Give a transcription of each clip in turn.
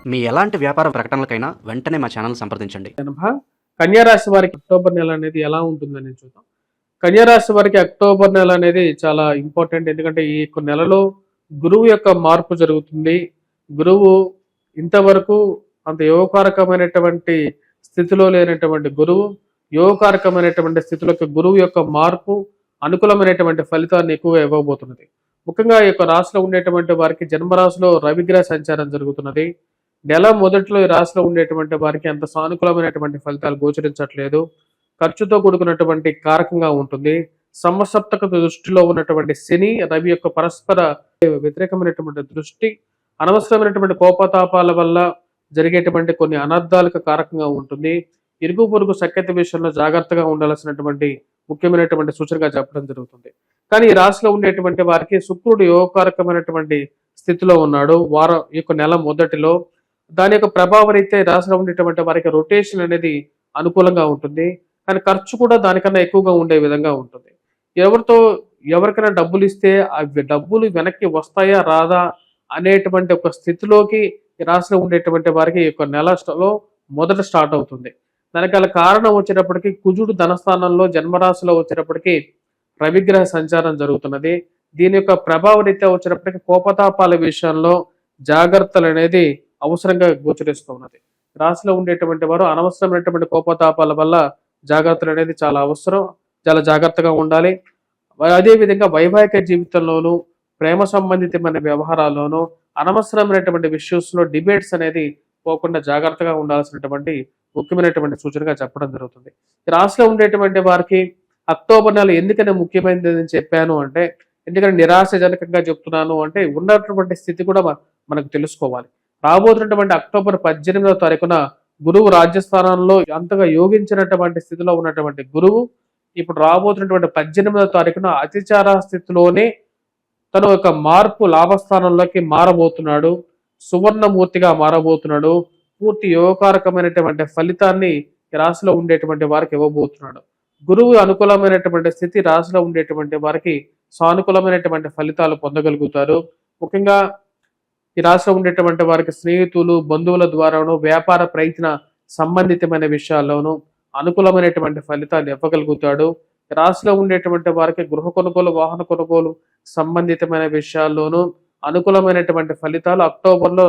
మీ ఎలాంటి వ్యాపార ప్రకటనలకైనా వెంటనే మా ఛానల్ సంప్రదించండి. కన్యా రాశి వారికి అక్టోబర్ నెల అనేది ఎలా ఉంటుందని చూద్దాం. కన్యా రాశి వారికి అక్టోబర్ నెల అనేది చాలా ఇంపార్టెంట్. ఎందుకంటే ఈ నెలలో గురువు యొక్క మార్పు జరుగుతుంది. గురువు ఇంతవరకు అంత యోగకారకమైనటువంటి స్థితిలో లేనటువంటి గురువు యోగకారకమైనటువంటి స్థితిలోకి గురువు యొక్క మార్పు అనుకూలమైనటువంటి ఫలితాన్ని ఎక్కువగా ఇవ్వబోతున్నది. ముఖ్యంగా ఈ యొక్క రాశిలో ఉండేటువంటి వారికి జన్మరాశిలో రవిగ్రహ సంచారం జరుగుతున్నది. నెల మొదట్లో ఈ రాశిలో ఉండేటువంటి వారికి అంత సానుకూలమైనటువంటి ఫలితాలు గోచరించట్లేదు. ఖర్చుతో కూడుకున్నటువంటి కారకంగా ఉంటుంది. సమసప్తక దృష్టిలో ఉన్నటువంటి శని రవి యొక్క పరస్పర వ్యతిరేకమైనటువంటి దృష్టి అనవసరమైనటువంటి కోపతాపాల వల్ల జరిగేటువంటి కొన్ని అనర్థాలకు కారకంగా ఉంటుంది. ఇరుగు పొరుగు సఖ్యత విషయంలో జాగ్రత్తగా ఉండాల్సినటువంటి ముఖ్యమైనటువంటి సూచనగా చెప్పడం జరుగుతుంది. కానీ ఈ రాశిలో ఉండేటువంటి వారికి శుక్రుడు యోగకారకమైనటువంటి స్థితిలో ఉన్నాడు. వారం ఈ నెల మొదటిలో దాని యొక్క ప్రభావం రీత్యా రాశిలో ఉండేటువంటి వారికి రొటేషన్ అనేది అనుకూలంగా ఉంటుంది. కానీ ఖర్చు కూడా దానికన్నా ఎక్కువగా ఉండే విధంగా ఉంటుంది. ఎవరికైనా డబ్బులు ఇస్తే ఆ డబ్బులు వెనక్కి వస్తాయా రాదా అనేటువంటి ఒక స్థితిలోకి ఈ రాశిలో ఉండేటువంటి వారికి ఈ నెలలో మొదట స్టార్ట్ అవుతుంది. దానికి గల కారణం వచ్చేటప్పటికి కుజుడు ధనస్థానంలో జన్మరాశిలో వచ్చేటప్పటికి రవిగ్రహ సంచారం జరుగుతున్నది. దీని యొక్క ప్రభావ రీత్యా వచ్చేటప్పటికి కోపతాపాల విషయంలో జాగ్రత్తలు అనేది అవసరంగా గోచరిస్తున్నది. రాశిలో ఉండేటువంటి వారు అనవసరమైనటువంటి కోపతాపాల వల్ల జాగ్రత్తలు అనేది చాలా అవసరం. చాలా జాగ్రత్తగా ఉండాలి. అదేవిధంగా వైవాహిక జీవితంలోనూ ప్రేమ సంబంధితమైన వ్యవహారాల్లోనూ అనవసరమైనటువంటి ఇష్యూస్లో డిబేట్స్ అనేది పోకుండా జాగ్రత్తగా ఉండాల్సినటువంటి ముఖ్యమైనటువంటి సూచనగా చెప్పడం జరుగుతుంది. రాశిలో ఉండేటువంటి వారికి అక్టోబర్ నెల ఎందుకనే ముఖ్యమైనది చెప్పాను అంటే, ఎందుకంటే నిరాశజనకంగా చెప్తున్నాను అంటే ఉన్నటువంటి స్థితి కూడా మనకు తెలుసుకోవాలి. రాబోతున్నటువంటి అక్టోబర్ 18వ తారీఖున గురువు రాజ్యస్థానంలో అంతగా యోగించినటువంటి స్థితిలో ఉన్నటువంటి గురువు ఇప్పుడు రాబోతున్నటువంటి 18వ తారీఖున అతిచార స్థితిలోనే తన యొక్క మార్పు లాభస్థానంలోకి మారబోతున్నాడు. సువర్ణమూర్తిగా మారబోతున్నాడు. పూర్తి యోగకారకమైనటువంటి ఫలితాన్ని రాశిలో ఉండేటువంటి వారికి ఇవ్వబోతున్నాడు. గురువు అనుకూలమైనటువంటి స్థితి రాశిలో ఉండేటువంటి వారికి సానుకూలమైనటువంటి ఫలితాలు పొందగలుగుతారు. ముఖ్యంగా ఈ రాశిలో ఉండేటువంటి వారికి స్నేహితులు బంధువుల ద్వారాను వ్యాపార ప్రయత్న సంబంధితమైన విషయాల్లోనూ అనుకూలమైనటువంటి ఫలితాలు ఇవ్వగలుగుతాడు. రాశిలో ఉండేటువంటి వారికి గృహ కొనుగోలు వాహన కొనుగోలు సంబంధితమైన విషయాల్లోనూ అనుకూలమైనటువంటి ఫలితాలు అక్టోబర్లో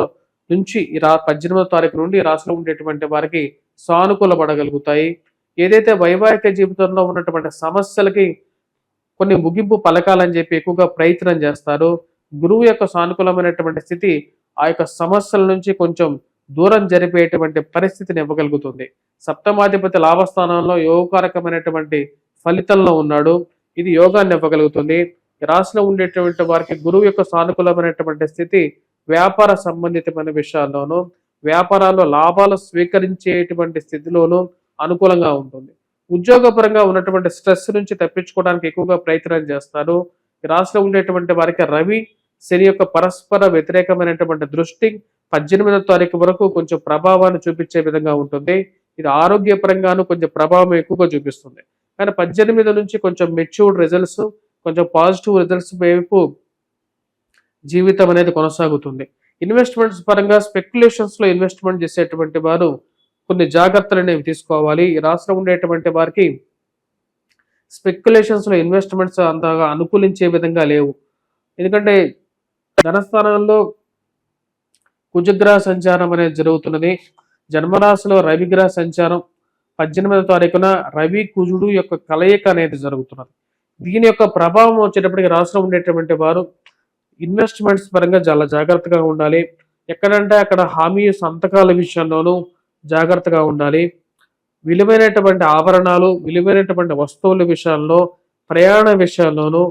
నుంచి 18వ తారీఖు నుండి రాశిలో ఉండేటువంటి వారికి సానుకూలపడగలుగుతాయి. ఏదైతే వైవాహిక జీవితంలో ఉన్నటువంటి సమస్యలకి కొన్ని ముగింపు పలకాలని చెప్పి ఎక్కువగా ప్రయత్నం చేస్తారు. గురువు యొక్క సానుకూలమైనటువంటి స్థితి ఆ యొక్క సమస్యల నుంచి కొంచెం దూరం జరిపేటువంటి పరిస్థితిని ఇవ్వగలుగుతుంది. సప్తమాధిపతి లాభస్థానంలో యోగకారకమైనటువంటి ఫలితంలో ఉన్నాడు. ఇది యోగాన్ని ఇవ్వగలుగుతుంది. రాశిలో ఉండేటువంటి వారికి గురువు యొక్క సానుకూలమైనటువంటి స్థితి వ్యాపార సంబంధితమైన విషయాల్లోనూ వ్యాపారాల్లో లాభాలు స్వీకరించేటువంటి స్థితిలోనూ అనుకూలంగా ఉంటుంది. ఉద్యోగపరంగా ఉన్నటువంటి స్ట్రెస్ నుంచి తప్పించుకోవడానికి ఎక్కువగా ప్రయత్నం చేస్తారు. రాశిలో ఉండేటువంటి వారికి రవి శని యొక్క పరస్పర వ్యతిరేకమైనటువంటి దృష్టి 18వ తారీఖు వరకు కొంచెం ప్రభావాన్ని చూపించే విధంగా ఉంటుంది. ఇది ఆరోగ్యపరంగాను కొంచెం ప్రభావం ఎక్కువగా చూపిస్తుంది. కానీ 18 నుంచి కొంచెం మెచ్యూర్డ్ రిజల్ట్స్ కొంచెం పాజిటివ్ రిజల్ట్స్ వైపు జీవితం అనేది కొనసాగుతుంది. ఇన్వెస్ట్మెంట్స్ పరంగా స్పెక్యులేషన్స్ లో ఇన్వెస్ట్మెంట్ చేసేటువంటి వారు కొన్ని జాగ్రత్తలు అనేవి తీసుకోవాలి. ఈ రాష్ట్రం ఉండేటువంటి వారికి స్పెక్యులేషన్స్ లో ఇన్వెస్ట్మెంట్స్ అంతగా అనుకూలించే విధంగా లేవు. ఎందుకంటే ధనస్థానంలో కుజగ్రహ సంచారం అనేది జరుగుతున్నది. జన్మరాశిలో రవిగ్రహ సంచారం 18వ తారీఖున రవి కుజుడు యొక్క కలయిక అనేది జరుగుతున్నది. దీని యొక్క ప్రభావం వచ్చేటప్పటికి రాశిలో ఉండేటువంటి వారు ఇన్వెస్ట్మెంట్స్ పరంగా చాలా జాగ్రత్తగా ఉండాలి. ఎక్కడంటే అక్కడ హామీ సంతకాల విషయంలోనూ జాగ్రత్తగా ఉండాలి. విలువైనటువంటి ఆభరణాలు విలువైనటువంటి వస్తువుల విషయాల్లో ప్రయాణ విషయాల్లోనూ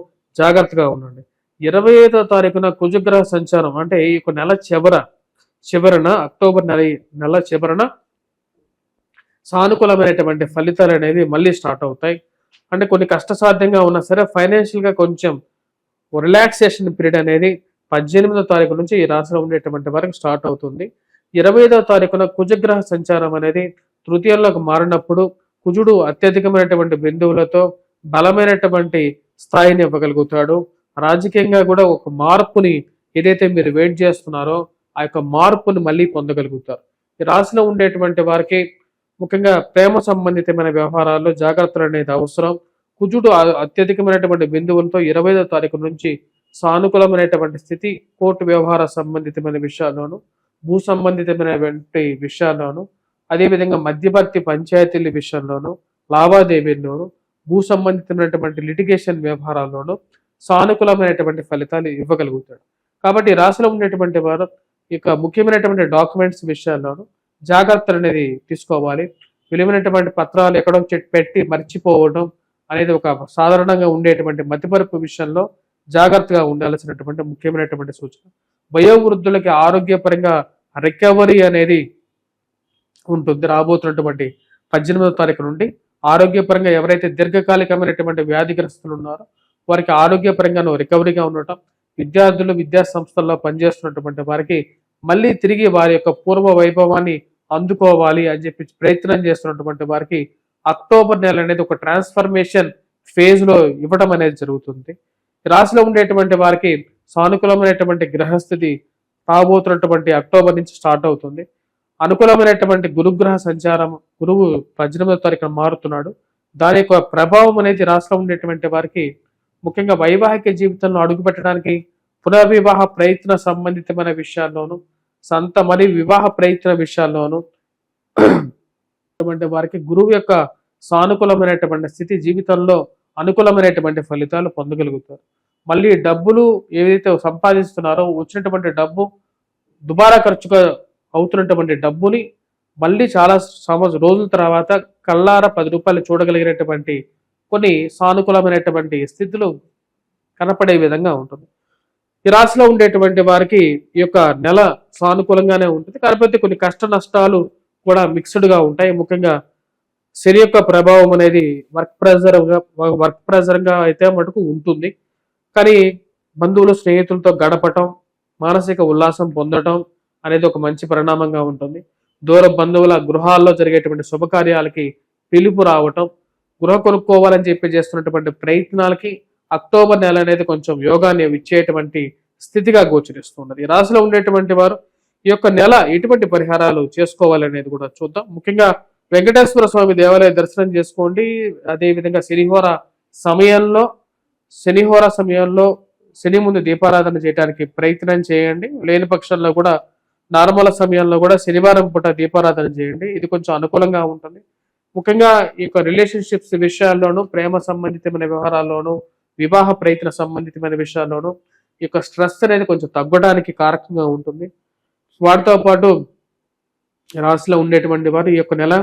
జాగ్రత్తగా ఉండండి. 25వ తారీఖున కుజగ్రహ సంచారం అంటే ఈ నెల చివరన అక్టోబర్ నెల చివరన సానుకూలమైనటువంటి ఫలితాలు అనేవి మళ్ళీ స్టార్ట్ అవుతాయి. అంటే కొన్ని కష్టసాధ్యంగా ఉన్నా సరే ఫైనాన్షియల్గా కొంచెం రిలాక్సేషన్ పీరియడ్ అనేది 18వ తారీఖు నుంచి ఈ రాశిలో ఉండేటువంటి వరకు స్టార్ట్ అవుతుంది. 25వ తారీఖున కుజగ్రహ సంచారం అనేది తృతీయంలోకి మారినప్పుడు కుజుడు అత్యధికమైనటువంటి బిందువులతో బలమైనటువంటి స్థాయిని ఇవ్వగలుగుతాడు. రాజకీయంగా కూడా ఒక మార్పుని ఏదైతే మీరు వెయిట్ చేస్తున్నారో ఆ యొక్క మార్పును మళ్ళీ పొందగలుగుతారు. ఈ రాశిలో ఉండేటువంటి వారికి ముఖ్యంగా ప్రేమ సంబంధితమైన వ్యవహారాల్లో జాగ్రత్తలు అనేది అవసరం. కుజుడు అత్యధికమైనటువంటి బిందువులతో 25వ తారీఖు నుంచి సానుకూలమైనటువంటి స్థితి కోర్టు వ్యవహార సంబంధితమైన విషయాల్లోనూ, భూ సంబంధితమైనటువంటి విషయాల్లోనూ, అదేవిధంగా మధ్యవర్తి పంచాయతీల విషయంలోనూ, లావాదేవీల్లోనూ, భూ సంబంధితమైనటువంటి లిటిగేషన్ వ్యవహారాల్లోనూ సానుకూలమైనటువంటి ఫలితాలు ఇవ్వగలుగుతాడు. కాబట్టి ఈ రాశిలో ఉండేటువంటి వారు ఇక ముఖ్యమైనటువంటి డాక్యుమెంట్స్ విషయాల్లోనూ జాగ్రత్తలు అనేది తీసుకోవాలి. విలువైనటువంటి పత్రాలు ఎక్కడో పెట్టి మర్చిపోవడం అనేది ఒక సాధారణంగా ఉండేటువంటి మతిమరుపు విషయంలో జాగ్రత్తగా ఉండాల్సినటువంటి ముఖ్యమైనటువంటి సూచన. వయోవృద్ధులకి ఆరోగ్యపరంగా రికవరీ అనేది ఉంటుంది. రాబోతున్నటువంటి 18వ తారీఖు నుండి ఆరోగ్యపరంగా ఎవరైతే దీర్ఘకాలికమైనటువంటి వ్యాధిగ్రస్తులు ఉన్నారో వారికి ఆరోగ్యపరంగాను రికవరీగా ఉండటం, విద్యార్థులు విద్యా సంస్థల్లో పనిచేస్తున్నటువంటి వారికి మళ్ళీ తిరిగి వారి యొక్క పూర్వ వైభవాన్ని అందుకోవాలి అని చెప్పి ప్రయత్నం చేస్తున్నటువంటి వారికి అక్టోబర్ నెల అనేది ఒక ట్రాన్స్ఫర్మేషన్ ఫేజ్ లో ఇవ్వడం అనేది జరుగుతుంది. రాశిలో ఉండేటువంటి వారికి సానుకూలమైనటువంటి గ్రహస్థితి రాబోతున్నటువంటి అక్టోబర్ నుంచి స్టార్ట్ అవుతుంది. అనుకూలమైనటువంటి గురుగ్రహ సంచారం, గురువు 18వ తారీఖున మారుతున్నాడు. దాని యొక్క ప్రభావం అనేది రాశిలో ఉండేటువంటి వారికి ముఖ్యంగా వైవాహిక జీవితంలో అడుగుపెట్టడానికి, పునర్వివాహ ప్రయత్న సంబంధితమైన విషయాల్లోనూ, మరియు వివాహ ప్రయత్న విషయాల్లోనూ వారికి గురువు యొక్క సానుకూలమైనటువంటి స్థితి జీవితంలో అనుకూలమైనటువంటి ఫలితాలు పొందగలుగుతారు. మళ్ళీ డబ్బులు ఏదైతే సంపాదిస్తున్నారో వచ్చినటువంటి డబ్బు దుబారా ఖర్చుగా అవుతున్నటువంటి డబ్బుని మళ్ళీ చాలా రోజుల తర్వాత కళ్ళారా 10 రూపాయలు చూడగలిగినటువంటి కొన్ని సానుకూలమైనటువంటి స్థితులు కనపడే విధంగా ఉంటుంది. ఈ రాశిలో ఉండేటువంటి వారికి ఈ యొక్క నెల సానుకూలంగానే ఉంటుంది. కాకపోతే కొన్ని కష్ట నష్టాలు కూడా మిక్స్డ్గా ఉంటాయి. ముఖ్యంగా శని యొక్క ప్రభావం అనేది వర్క్ ప్రెజర్గా అయితే మటుకు ఉంటుంది. కానీ బంధువులు స్నేహితులతో గడపటం, మానసిక ఉల్లాసం పొందటం అనేది ఒక మంచి పరిణామంగా ఉంటుంది. దూర బంధువుల గృహాల్లో జరిగేటువంటి శుభకార్యాలకి పిలుపు రావటం, గృహ కొనుక్కోవాలని చెప్పి చేస్తున్నటువంటి ప్రయత్నాలకి అక్టోబర్ నెల అనేది కొంచెం యోగాన్ని ఇచ్చేటువంటి స్థితిగా గోచరిస్తున్నది. రాశిలో ఉండేటువంటి వారు ఈ యొక్క నెల ఎటువంటి పరిహారాలు చేసుకోవాలనేది కూడా చూద్దాం. ముఖ్యంగా వెంకటేశ్వర స్వామి దేవాలయ దర్శనం చేసుకోండి. అదేవిధంగా శనిహోర సమయంలో శని ముందు దీపారాధన చేయడానికి ప్రయత్నం చేయండి. లేని పక్షంలో కూడా నార్మల్ సమయంలో కూడా శనివారం పూట దీపారాధన చేయండి. ఇది కొంచెం అనుకూలంగా ఉంటుంది. ముఖ్యంగా ఈ యొక్క రిలేషన్షిప్స్ విషయాల్లోనూ, ప్రేమ సంబంధితమైన వ్యవహారాల్లోనూ, వివాహ ప్రయత్న సంబంధితమైన విషయాల్లోనూ ఈ యొక్క స్ట్రెస్ అనేది కొంచెం తగ్గడానికి కారకంగా ఉంటుంది. వాటితో పాటు రాశిలో ఉండేటువంటి వారు ఈ యొక్క నెల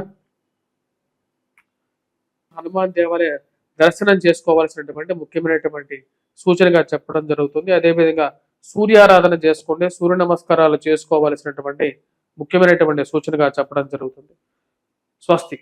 హనుమాన్ దేవాలయ దర్శనం చేసుకోవాల్సినటువంటి ముఖ్యమైనటువంటి సూచనగా చెప్పడం జరుగుతుంది. అదేవిధంగా సూర్యారాధన చేసుకోండి, సూర్య నమస్కారాలు చేసుకోవాల్సినటువంటి ముఖ్యమైనటువంటి సూచనగా చెప్పడం జరుగుతుంది. స్వస్తి.